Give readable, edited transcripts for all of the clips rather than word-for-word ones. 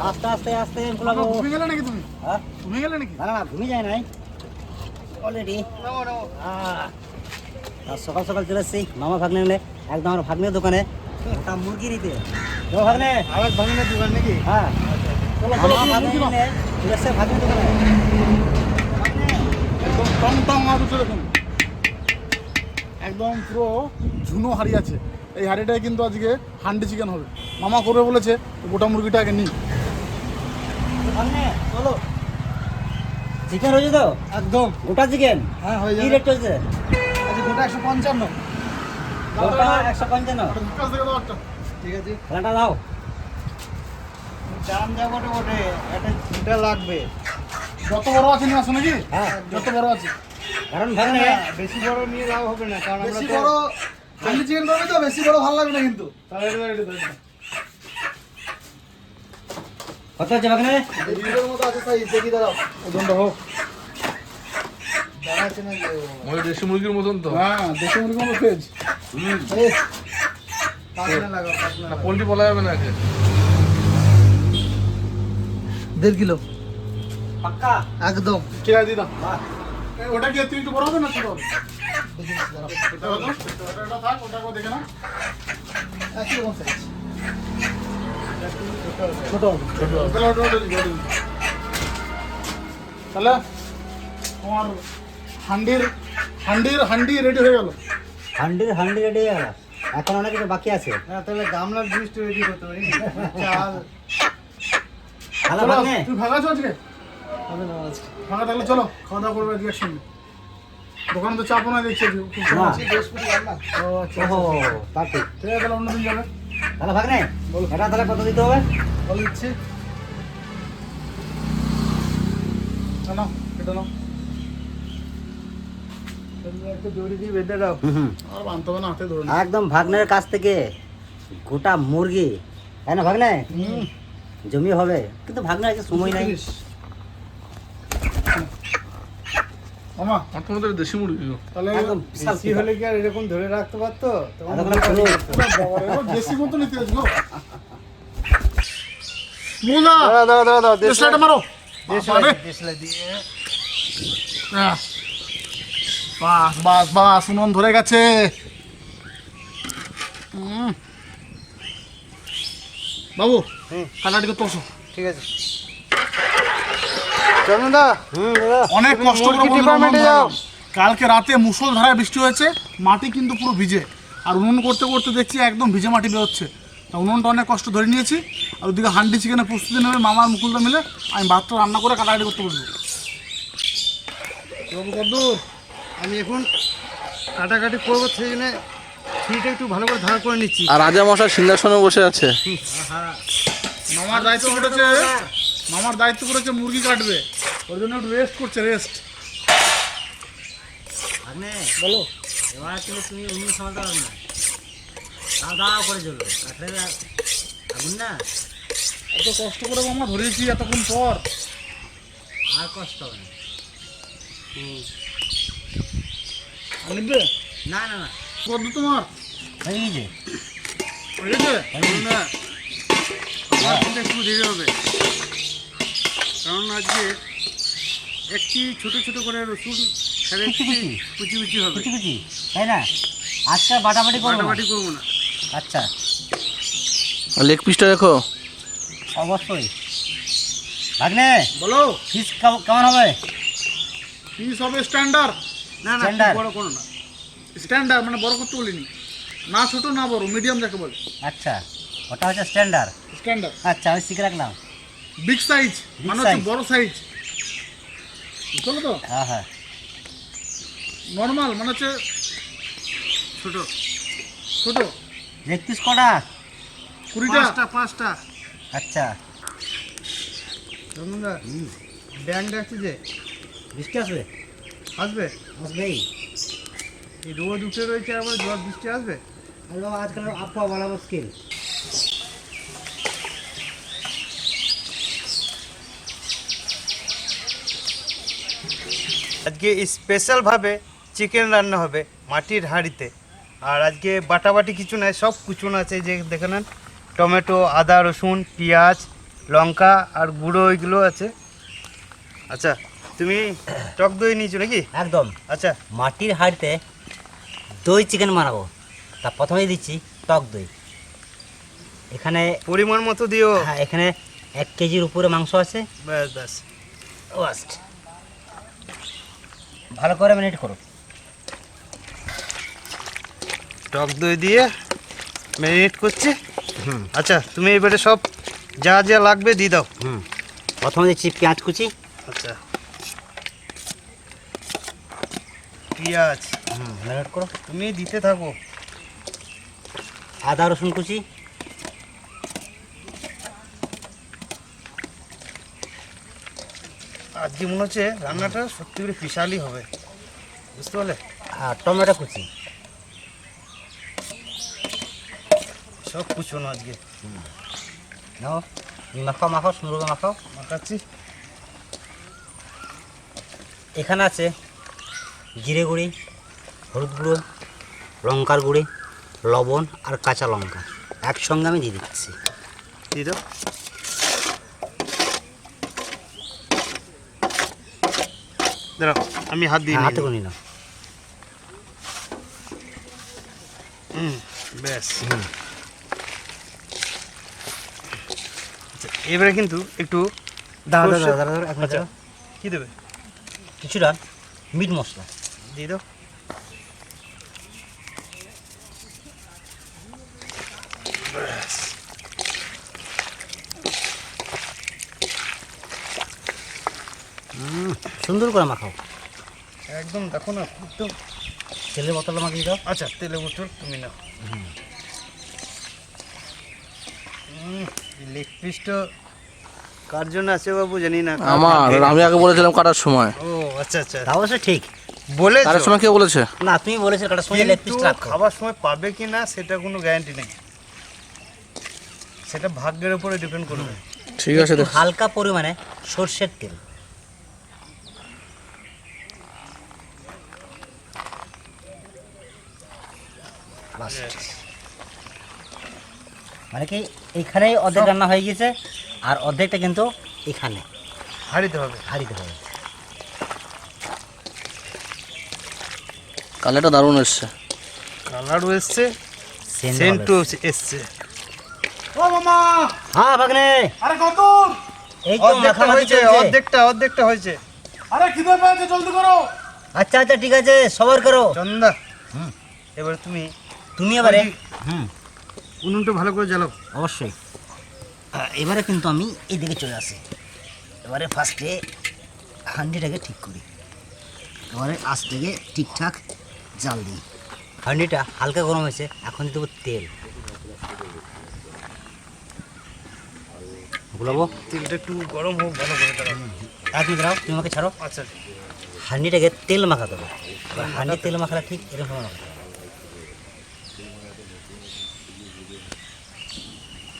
আস্তে আস্তে আস্তে খোলাবো। ঘুমিয়ে গেলে নাকি তুমি? হ্যাঁ ঘুমিয়ে গেলে নাকি? না না ঘুমিয়ে যায় নাই অলরেডি। সকাল সকাল চলে এসছি মামা ভাগ্নে নিলে, একদম আমার ভাগ্নের দোকানে ওটা মুরগি নিতে। ভাগ্নে আবার ভাগ্নের দোকান নাকি? হ্যাঁ মামা ভাগ্নে নিলে চলে এসছে ভাগ্নের দোকানে। একদম টং টং আলু দেখুন, একদম পুরো ঝুনো হাড়ি আছে। এই হাড়িটায় কিন্তু আজকে হান্ডি চিকেন হবে। মামা করবে বলেছে, গোটা মুরগিটা আগে নিই। ভাগ্নে চলো। চিকেন হয়েছে তো? একদম গোটা চিকেন? হ্যাঁ হয়ে কি যাবে। রেট চলছে? আজকে গোটা 155। গোটা 155। ঠিক আছে, খেলাটা দাও। দাম যা বটে বটে একটা ঝুটা লাগবে। যত বড় আছে নিয়ে আসো নাকি? হ্যাঁ যত বড় আছে। কারণ ভাগ্নে বেশি বড় নিয়ে লাভ হবে না, কারণ আমরা বেশি তো বড় হান্ডি চিকেন করবে তো, বেশি বড় ভালো লাগবে না কিন্তু। তাহলে এটা কত হচ্ছে ভাগ্নে? ভিডিওর মতো আছে সাইজ, দেখি দাঁড়াও ওজনটা হোক। দাঁড়াচ্ছে না যে ওই দেশি মুরগির মতন তো। হ্যাঁ দেশি মুরগি মতো পেজ। পাতলা লাগাও, পাতলা না লাগাও। পোলট্রি বলা যাবে না একে। 1.5 কিলো পাক্কা? একদম। ঠিক আছে দিদা। বাহ, ওটা কি তুই একটু বড় হবে না ছোট হবে? এটা হলো, এটা থাক, ওটাকেও দেখে না। একই রকম সাইজ। ছোট হবে। তাহলে ওটা দিবি। তাহলে তোমার হান্ডি রেডি হয়ে গেল। হান্ডি রেডি হয়ে গেল। এখন অনেক কিছু বাকি আছে। হ্যাঁ, তাহলে গামলার জিনিসটা রেডি করতে পারি। চাল হ্যালো চলো, ভাগ্নে তুই ফাঁকা আছো আজকে? হবে না আজকে। ফাঁকা থাকলে চলো খাওয়া দাওয়া করবে আজকে একসঙ্গে। দোকানে তো চাপও না দেখছি আজকে, খুব কম না। আছে। বৃহস্পতিবার না? ও আচ্ছা ওহো পারফেক্ট। ঠিক আছে, তাহলে অন্যদিন যাবে। তাহলে ভাগ্নে এটা তাহলে কত দিতে হবে? বলে দিচ্ছি। নাও এটা নাও। একটা দড়ি দিয়ে বেঁধে দাও। আর বানতে হবে না, হাতে ধরে একদম ভাগ্নের কাছ থেকে গোটা মুরগি, তাই না ভাগ্নে? জমি হবে, কিন্তু ভাগ্নের আছে সময় নাই। মামা আমার তো মধ্যে দেশি মুরগি গো। তাহলে একদম বিশাল বেশি হলে কি আর এরকম ধরে রাখতে পারতো? তখন এতক্ষণে খুলো। দেশি মতো নিতে আসবো। মুলা দাও দেশলাইটা মারো। বাবারে। দেশলাই দিয়ে বাস বাস বাস, উনুন ধরে গেছে। বাবু কাটাটিকে তোষো। ঠিক আছে। চলুন দা, অনেক কষ্ট করে মুরগি বন্ধুরা ডিপার্টমেন্টে উনুন যাও। ধরালাম। কালকে রাতে মুষলধারায় বৃষ্টি হয়েছে, মাটি কিন্তু পুরো ভিজে। আর উনুন করতে করতে দেখছি একদম ভিজে মাটি বেরোচ্ছে। তা উনুনটা অনেক কষ্ট ধরে নিয়েছি। আর ওদিকে হান্ডি চিকেনের প্রস্তুতি নেবে মামার মুকুলদা মিলে। আমি ভাতটা রান্না করে কাটাকাটি করতে বসবো। বাবু কদ্দূর? আমি এখন কাটাকাটি করবো, সেই জন্য ফিটা একটু ভালো করে ধার করে নিচ্ছি। আর রাজা মশাই সিংহাসনে বসে আছে। মামার দায়িত্ব করেছে মুরগি কাটবে, ওর জন্য একটু রেস্ট করছে, রেস্ট। ভাগ্নে বলো। এবার কিন্তু তুমি উনুন সামালতে পারবে না, দাও করে চলবে। কাঠের আগুন না, এত কষ্ট করে মামা ধরেছি এতক্ষণ পর। আর কষ্ট হবে না। আর নিবে না না না, কদ্দু তোমার হয়ে গেছে। হয়ে গেছে? না, আমার কিন্তু একটু দেরি হবে, কারণ আজকে একটি ছোট ছোট করে রসুন কুচি কুচি হবে। কুচি তাই না? আজকে বাটাবাটি করবো না? বাটাবাটি করবো না। আচ্ছা লেগ পিসটা দেখো। অবশ্যই। ভাগ্নে বলো। ফিস কেমন হবে? পিস হবে স্ট্যান্ডার্ড। না না, Standard। খুব বড় করো না। স্ট্যান্ডার্ড মানে বড় করতে বলিনি, না ছোট না বড়, মিডিয়াম যাকে বলে আচ্ছা ওটা হচ্ছে স্ট্যান্ডার্ড। স্ট্যান্ডার্ড। আচ্ছা আমি শিখে রাখলাম। বিগ সাইজ মানে হচ্ছে size। বড় সাইজ, বুঝলো তো? হ্যাঁ হ্যাঁ, নর্মাল মানে হচ্ছে ছোট ছোট। লেগ পিস কটা? 20টা। পাঁচটা। আচ্ছা ধরুন দা, ব্যান্ড আছে যে বৃষ্টি আসবে? আসবে, আসবেই। এই রোদ উঠে রয়েছে, আবার জল বৃষ্টি আসবে। হ্যালো, আজকাল আবহাওয়া বলা মুশকিল। আজকে স্পেশালভাবে চিকেন রান্না হবে মাটির হাঁড়িতে। আর আজকে বাটাবাটি কিছু নাই, সব কুচুন আছে, যে দেখে নেন টমেটো, আদা, রসুন, পেঁয়াজ, লঙ্কা আর গুঁড়ো ওইগুলো আছে। আচ্ছা, তুমি টক দই নিয়েছো নাকি? একদম। আচ্ছা, মাটির হাঁড়িতে দই চিকেন বানাবো, তা প্রথমেই দিচ্ছি টক দই। এখানে পরিমাণ মতো দিও। হ্যাঁ, এখানে 1 কেজির উপরে মাংস আছে। ব্যাস ব্যাস, ফার্স্ট ভালো করে ম্যারিনেট করো। টক দই দিয়ে ম্যারিনেট করছি। হুম আচ্ছা, তুমি এবারে সব যা যা লাগবে দিয়ে দাও। হুম প্রথমে দিচ্ছি পেঁয়াজ কুচি। আচ্ছা, পেঁয়াজ ম্যারিনেট করো। তুমি দিতে থাকো। আদা রসুন কুচি। আজকে মনে হচ্ছে রান্নাটা সত্যি করে বিশালই হবে, বুঝতে পারলে? আর টমেটো কুচি। সব কুচো না আজকে, নাও, মাখাও মাখাও, সুন্দর করে মাখাও। মাখাচ্ছি। এখানে আছে জিরে গুঁড়ি, হলুদ গুঁড়ো, লঙ্কার গুঁড়ি, লবণ আর কাঁচা লঙ্কা একসঙ্গে আমি দিয়ে দিচ্ছি। দিয়ে দাও। দাঁড়াও, আমি হাত দিয়ে হাতে নিই। গুনি না। ব্যাস। আচ্ছা, এবারে কিন্তু একটু দাঁড়া সর্ষে- দাঁড়া দাঁড়া এক মিনিট আচ্ছা, দাঁড়াও। কি দেবে? কিছুটা মিট মশলা। দিয়ে দাও। ব্যাস। সুন্দর করে মাখাও। একদম দেখো না, একদম। তেলের বোতলটা মাখিয়ে দাও। আচ্ছা, তেলে বোতল তুমি নাও। লেগ পিসটা কার জন্য আছে বাবু জানি না। আমার, আমি আগে বলেছিলাম কাটার সময়। ও আচ্ছা আচ্ছা, তা অবশ্য ঠিক। বলে কাটার সময় কে বলেছে? না, তুমি বলেছো কাটার সময় লেগ পিস রাখো। খাবার সময় পাবে কি না সেটা কোনো গ্যারান্টি নেই, সেটা ভাগ্যের উপরে ডিপেন্ড করবে। ঠিক আছে, একটু দেখ। হালকা পরিমাণে সর্ষের তেল। বাস। মানে কি এইখানেই অর্ধেক রান্না হয়ে গেছে, আর অর্ধেকটা কিন্তু এখানে হারিতে হবে। হাঁড়িতে হবে। কালারটা দারুণ এসছে। কালারও এসছে, সেন্ট সেন্টও এসছে। ও মামা, হ্যাঁ ভাগ্নে, আরে কত? এই তো অর্ধেকটা মাখামাখি হয়েছে, চলছে। অর্ধেকটা হয়েছে। আরে খিদে পেয়েছে, জলদি করো। আচ্ছা আচ্ছা ঠিক আছে, সবার করো। চন্দা, হুম। এবার তুমি তুমি এবারে ওই- হুম উনুনটা ভালো করে জ্বালাও। অবশ্যই। এবারে কিন্তু আমি এইদিকে চলে আসি। এবারে ফার্স্টে হাঁড়িটাকে ঠিক করি। এবারে আঁচ থেকে ঠিকঠাক জাল দিই। হাঁড়িটা হালকা গরম হয়েছে, এখন দেবো তেল। গুলাবো। তেলটা একটু গরম হোক ভালো করে, দাঁড়াও। এক মিনিট দাঁড়াও, তুমি আমাকে ছাড়ো। আচ্ছা, হাঁড়িটাকে তেল মাখাতে হবে। এবার হাঁড়ি তেল মাখালে ঠিক এরকম মাখাতে হবে।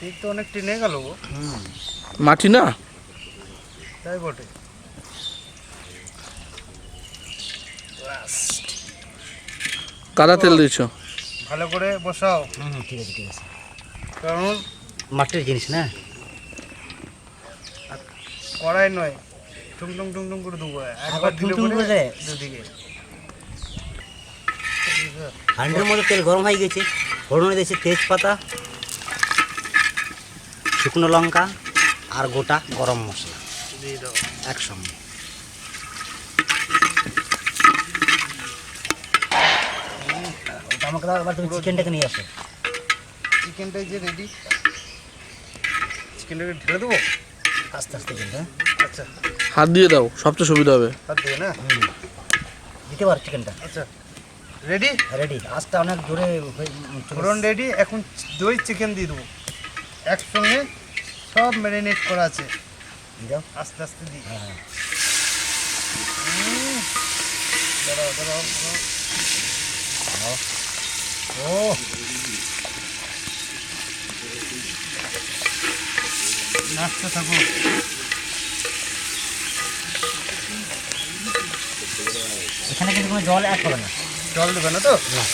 তেল তো অনেক টেনে গেল গো। মাটি না? তাই বটে। কাদা তেল দিয়েছ? ভালো করে বসাও, ঠিক আছে ঠিক আছে। কারণ মাটির জিনিস না। কড়াই নয়, টুং টুং টুং টুং করে দেবো। একবার টুং দিলে টুং পরে করে দে। দুদিকে। হাঁড়ির মধ্যে তেল গরম হয়ে গেছে। ফোড়নে দিয়েছি তেজপাতা, শুকনো লঙ্কা আর গোটা গরম মশলা দিয়ে দাও। একসঙ্গে। আমাকে দাও, এবার তুমি চিকেনটাকে নিয়ে আসো। চিকেনটাই যে রেডি, চিকেনটাকে ঢেলে দেবো। আস্তে আস্তে কিন্তু আচ্ছা, হাত দিয়ে দাও, সবচেয়ে সুবিধা হবে। হাত দিয়ে না। দিতে পারো চিকেনটা। আচ্ছা, রেডি, রেডি। আস্তে অনেক জোরে ফোড়ন রেডি। এখন দই চিকেন দিয়ে দেবো একসঙ্গে, সব ম্যারিনেট করা আছে। দাও। আস্তে আস্তে দিই। হ্যাঁ। দাঁড়াও দাঁড়াও দাঁড়াও। ও নাচতে থাকো। এখানে কিন্তু কোনো জল অ্যাড করে না। জল দেবে না তো? না।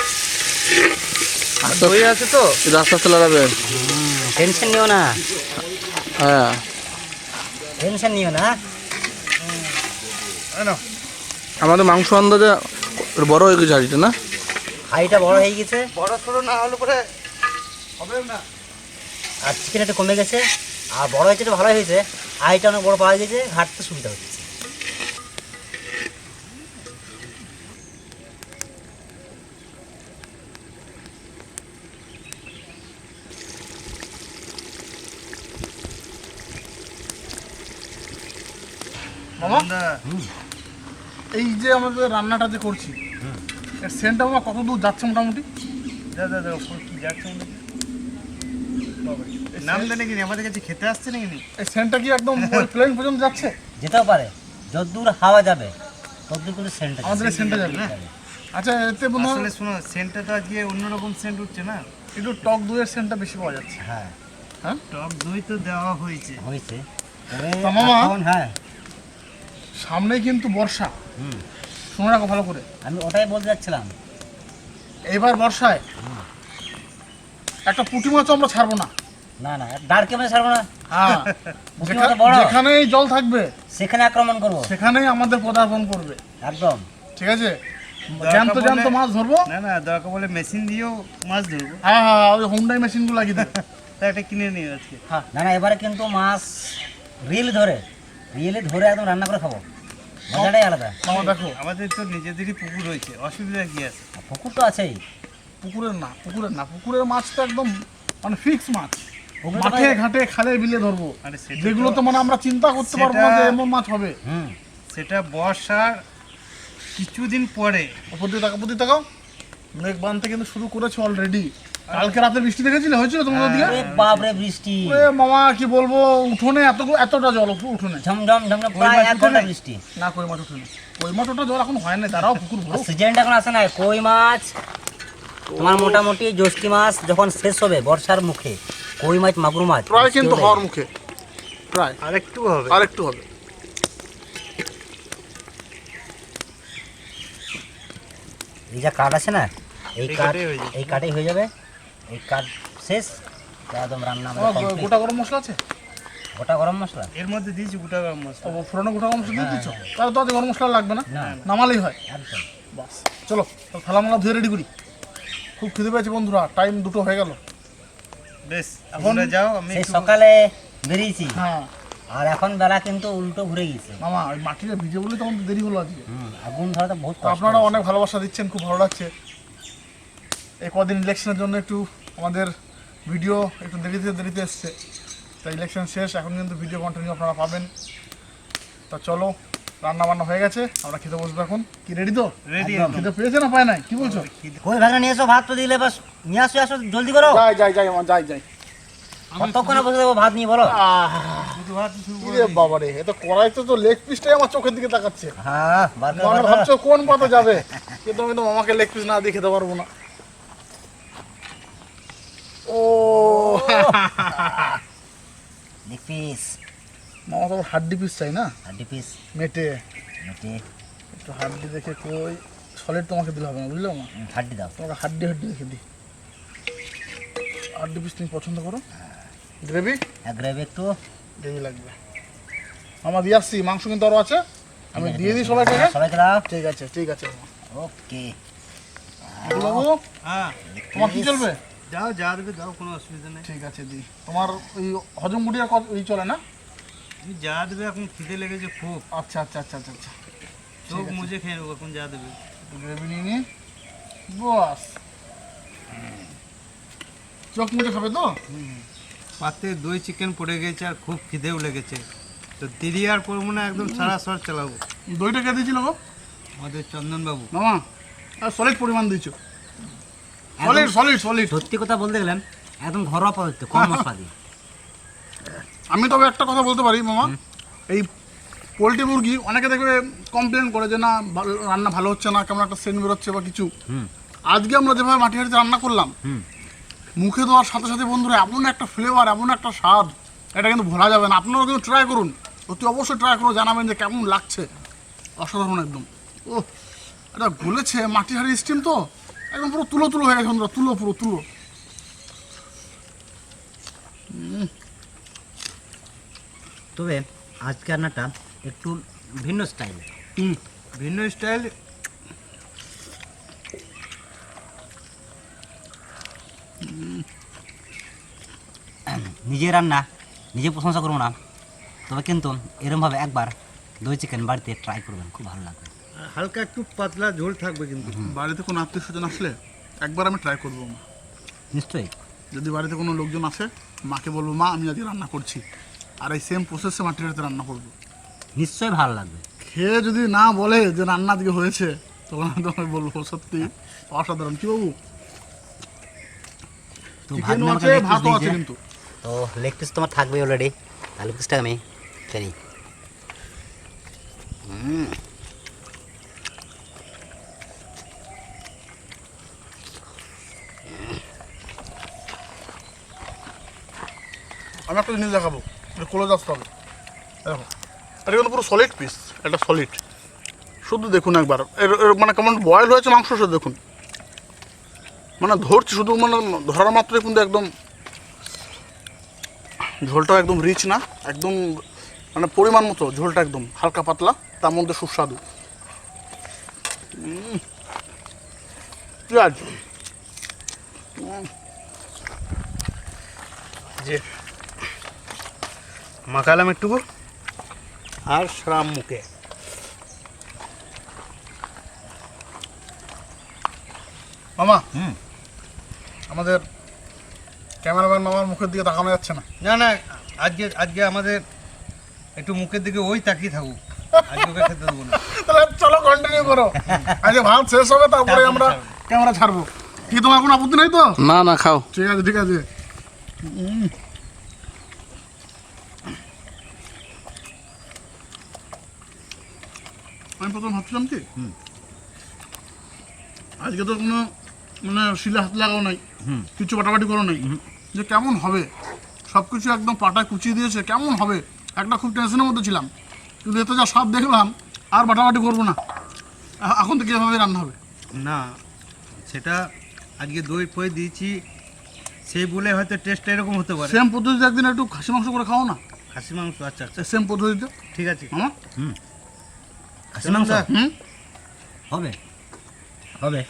আস্তে দই আছে তো আস্তে আস্তে আস্তে লাগাবেন। টেনশন নিও না, হ্যাঁ টেনশন নিও না। এই নাও। আমাদের মাংস আন্দাজে বড় হয়ে গেছে হাঁড়িটা না? হাইটা বড় হয়ে গেছে বড় সড়ো না হলে পরে হবে না। আর চিকেন একটু কমে গেছে, আর বড় হয়েছে একটু ভালো হয়েছে। হাইটা অনেক বড় পাওয়া গেছে, ঘাটতে সুবিধা হচ্ছে। মামা না, এই যে আমাদের রান্নাটা যে করছি এর সেন্টটা মামা কত দূর যাচ্ছে মোটামুটি? দাদা ওপর কি যাচ্ছে মনে হচ্ছে? নাম জানে কি আমাদের কাছে খেতে আসছে নাকি নি? এই সেন্টটা কি একদম ওই প্লেন পর্যন্ত যাচ্ছে? যেতেও পারে, যতদূর হাওয়া যাবে ততদূর কিন্তু সেন্ট আমাদের এই সেন্টটা যাবে না? আচ্ছা এতে মনে হয় আসলে শোনো সেন্টটা তো আজকে অন্যরকম সেন্ট উঠছে না। একটু টক দইয়ের সেন্টটা বেশি পাওয়া যাচ্ছে। হ্যাঁ হ্যাঁ টক দই তো দেওয়া হয়েছে। হয়েছে। তবে তা মামা? এখন হ্যাঁ সামনেই কিন্তু বর্ষা, হুম, শুনে রাখো ভালো করে। আমি ওটাই বলতে যাচ্ছিলাম। এইবার বর্ষায় একটা পুঁটি মাছও আমরা ছাড়বো না। না না, দাঁড়কে মানে ছাড়বো না, হ্যাঁ পুঁটি মাছ বড়। যেখানেই জল থাকবে সেখানে আক্রমণ করবো সেখানেই আমাদের পদার্পণ করবে, একদম। ঠিক আছে? জ্যান্ত জ্যান্ত মাছ ধরবো। না না দরকার বলে মেশিন দিয়েও মাছ ধরবো। হ্যাঁ হ্যাঁ ওই হোন্ডাই মেশিনগুলো লাগিয়ে দেবে। তা একটা কিনে নিই আজকে। না না, এবারে কিন্তু মাছ রিয়েলি ধরে একদম রান্না করে খাবো, মজাটাই আলাদা। মামা দেখো আমাদের তো নিজেদেরই পুকুর রয়েছে, অসুবিধা কি আছে? আর পুকুর তো আছেই, পুকুরের মাছ তো একদম মানে ফিক্স মাছ। পুকুরে তো মাঠে ভাই- ঘাটে খালে বিলে ধরবো, আরে সেটা যেগুলো তো মানে আমরা চিন্তা করতে পারবো না যে এমন মাছ হবে। হুম, সেটা বর্ষার কিছুদিন পরে। ওপর দিয়ে তাকাও মেঘ বানতে কিন্তু শুরু করেছে অলরেডি। কালকে রাতে বৃষ্টি দেখেছিলে, হয়েছিল তোমাদের দিকে? ওরে বাপরে বৃষ্টি, ওরে মামা কি বলবো, উঠোনে এতটা জল উঠোনে। ঝমঝম ঝমঝম ওই প্রায় মাছ 1 উঠে ঘন্টা নাই? বৃষ্টি। না কই মাছ উঠোনে, কই মাছ ওটা জল এখন হয় না, তারাও পুকুর ভরো। সিজনটা এখন আসে না, কই মাছ তোমার মোটামুটি জ্যৈষ্ঠী মাস যখন শেষ হবে বর্ষার মুখে, কই মাছ মাগুর মাছ প্রায় কিন্তু চলে। হওয়ার মুখে, প্রায় আরেকটু হবে। আরেকটু হবে। এই যা কাঠ আছে না, এই এই কাঠ কাঠেই হয়ে যাবে। এই কাঠেই হয়ে যাবে। এই কাঠ শেষ, একদম রান্না আমাদের আমার complete। গোটা গরম মশলা আছে, গোটা গরম মশলা এর মধ্যে দিয়েছি গোটা গরম মশলা। ফোড়নো গোটা গরম মশলা দিয়ে দিচ্ছ, তাহলে তো আজ গরম মশলা লাগবে না, না নামালেই হয়। একদম। বাস চলো থালা মালা ধুয়ে রেডি করি, খুব খিদে পেয়েছে বন্ধুরা, টাইম 2টো হয়ে গেল। বেশ এখন তোমরা যাও, আমি সেই একটু সকালে বেরিয়েছি, হ্যাঁ আর এখন বেলা কিন্তু উল্টো ঘুরে গেছে। মামা ওই মাটিটা ভিজে বলে তো আমাদের দেরি হলো আজকে। আগুন ধরা তো বহুত তো কষ্ট। আপনারা অনেক ভালোবাসা দিচ্ছেন, খুব ভালো লাগছে। এই কদিন ইলেকশনের জন্য একটু আমাদের ভিডিও একটু দেরিতে এসছে, তাই ইলেকশন শেষ, এখন কিন্তু ভিডিও কন্টিনিউ আপনারা পাবেন। তা চলো রান্না বান্না হয়ে গেছে, আমরা খেতে বসবো এখন। কি রেডি তো? রেডি একদম। খেতে পেয়েছে না পায় নাই, কি বলছো? কই ভাগনা নিয়ে এসো, ভাত তো দিলে বাস, নিয়ে আসো জলদি করো। যাই আমার যাই। কতক্ষণে বসে দেবো ভাত নিয়ে বলো? শুধু ভাত শুরু করে ইরে বাবারে, এ তো কড়াইতে তো লেগ পিসটাই আমার চোখের দিকে তাকাচ্ছে। হ্যাঁ, বার করো, মনে বার করো। ভাবছো কোন পাতা যাবে, কিন্তু আমি তো মামাকে লেগ পিস না দিয়ে খেতে পারবো না। ও লেগ পিস, মামা তো হাড্ডি পিস চাই না, হাড্ডি পিস, মেটে মেটে, একটু হাড্ডি দেখে, কই সলিড তোমাকে দিলে হবে না, বুঝলে মা? হাড্ডি দাও। তোমাকে হাড্ডি দেখে দিই। হাড্ডি পিস তুমি পছন্দ করো? গ্রেভি গ্রেভি একটু গ্রেভি লাগবে। মামা দিয়ে আসছি, মাংস কিন্তু আরও আছে, আমি দিয়ে দিই সবাইকে। হ্যাঁ, সবাইকে দাও। ঠিক আছে মামা। ওকে, বাবু হ্যাঁ তোমার কি চলবে? যাও যা দেবে দাও, কোনো অসুবিধা নেই। ঠিক আছে দিই। তোমার ওই হজম গুটির ওই চলে না? তুমি যা দেবে, এখন খিদে লেগেছে খুব, আচ্ছা। চোখ মুজে খেয়ে নেবো এখন যা দেবে। গ্রেভি নিয়ে নি, বস চোখ মুখে খাবে তো? পাতে দই চিকেন পড়ে গেছে আর খুব খিদেও লেগেছে, তো দেরি আর করবো না, একদম সারা সর চালাবো। দইটা কে দিয়েছিল গো? আমাদের চন্দনবাবু। মামা সলিড পরিমাণ দিয়েছো, একদম সলিড। সত্যি কথা বলতে গেলেন একদম ঘরোয়া পদ্ধতি, কম মশলা দিয়ে। আমি তবে একটা কথা বলতে পারি মামা, এই পোলট্রি মুরগি অনেকে দেখবে কমপ্লেন করে যে না রান্না ভালো হচ্ছে না, কেমন একটা সেন্ট বেরোচ্ছে বা কিছু। হুম আজকে আমরা যেভাবে মাটি হাঁড়িতে রান্না করলাম, হুম, মুখে দেওয়ার সাথে সাথে বন্ধুরা এমন একটা ফ্লেভার, এমন একটা স্বাদ, এটা কিন্তু ভোলা যাবে না। আপনারাও কিন্তু ট্রাই করুন, অতি অবশ্যই ট্রাই করুন, জানাবেন যে কেমন লাগছে। অসাধারণ একদম। ও এটা গলেছে, মাটি হাঁড়ি স্টিম তো একদম পুরো তুলো তুলো হয়ে গেছে বন্ধুরা, তুলো পুরো তুলো। তবে আজকে রান্নাটা একটু ভিন্ন স্টাইল। হুম ভিন্ন স্টাইল। নিজে রান্না নিজে প্রশংসা করবো না, তবে কিন্তু এরমভাবে একবার দই চিকেন বাড়িতে ট্রাই করবেন, খুব ভালো লাগবে। হালকা একটু পাতলা ঝোল থাকবে কিন্তু। বাড়িতে কোনো আত্মীয় স্বজন আসলে একবার আমি ট্রাই করবো মা। নিশ্চয়ই। যদি বাড়িতে কোনো লোকজন আসে মাকে বলবো মা আমি আজকে রান্না করছি, আর এই সেম প্রসেসে মাটির হাতে রান্না করবো। নিশ্চয়ই ভালো লাগবে। খেয়ে যদি না বলে যে রান্না আজকে হয়েছে, তখন আমি তোমায় বলবো সত্যি অসাধারণ। কি বাবু, তো ভাত চিকেনও নিয়ে আছে, আমাকে leg piece ভাতও আছে দিয়েছে। কিন্তু। তো লেগ পিস তোমার থাকবে অলরেডি, তাহলে পিসটা আমি খেয়ে নিই। আমি একটা জিনিস দেখাবো, এটা ক্লোজ আসতে হবে। দেখো এটা কিন্তু পুরো সলিড পিস, এটা সলিড। শুধু দেখুন একবার এর মানে কেমন বয়েল হয়েছে মাংস, শুধু দেখুন। মানে ধরছি শুধু, মানে ধরার মাত্রই কিন্তু একদম ঝোলটা একদম রিচ না, একদম মানে পরিমাণ মতো ঝোলটা একদম হালকা পাতলা, তার মধ্যে সুস্বাদু। পেঁয়াজ যে মাখালাম একটুকু আর শ্রাম মুখে। মামা, হুম। আমাদের ক্যামেরাম্যান মামার মুখের দিকে তাকানো যাচ্ছে না। না না, আজকে আজকে আমাদের একটু মুখের দিকে ওই তাকিয়ে থাকুক, আজকে ওকে খেতে দেবো না। তাহলে চলো কন্টিনিউ করো, আজকে ভাত শেষ হবে তারপরে তারপরে আমরা ছাড়বো। ক্যামেরা ছাড়বো। কি তোমার কোনো আপত্তি নাই তো? না না, খাও। ঠিক আছে ঠিক আছে। আমি প্রথম ভাবছিলাম কি আজকে তো কোনো মানে শিলে হাত লাগাও নাই, কিছু বাটাবাটি করো নাই, যে কেমন হবে। সব কিছু একদম পাটায় কুচিয়ে দিয়েছে, কেমন হবে একটা খুব টেনশনের মধ্যে ছিলাম। কিন্তু এতে যা স্বাদ দেখলাম আর বাটাবাটি করবো না, এখন থেকে এভাবে রান্না হবে। না, সেটা আজকে দই ফই দিয়েছি সেই বলে হয়তো টেস্টটা এরকম হতে পারে। সেম পদ্ধতিতে একদিন একটু খাসি মাংস করে খাও না, খাসি মাংস, আচ্ছা আচ্ছা, সেম পদ্ধতিতে। ঠিক আছে। আমার খাসি মাংস হুম হবে হবে।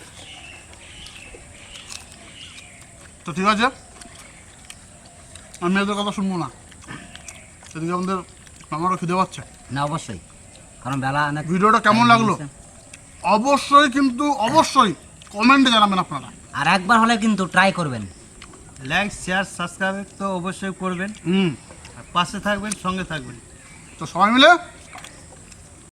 তো ঠিক আছে, আমি এদের কথা শুনবো না। এদিকে আমাদের আমারও খিদে পাচ্ছে। না অবশ্যই, কারণ বেলা অনেক। ভিডিওটা কেমন লাগলো অবশ্যই কিন্তু অবশ্যই কমেন্টে জানাবেন আপনারা। আর একবার হলে কিন্তু ট্রাই করবেন। লাইক শেয়ার সাবস্ক্রাইব তো অবশ্যই করবেন, হুম আর পাশে থাকবেন, সঙ্গে থাকবেন। তো সবাই মিলে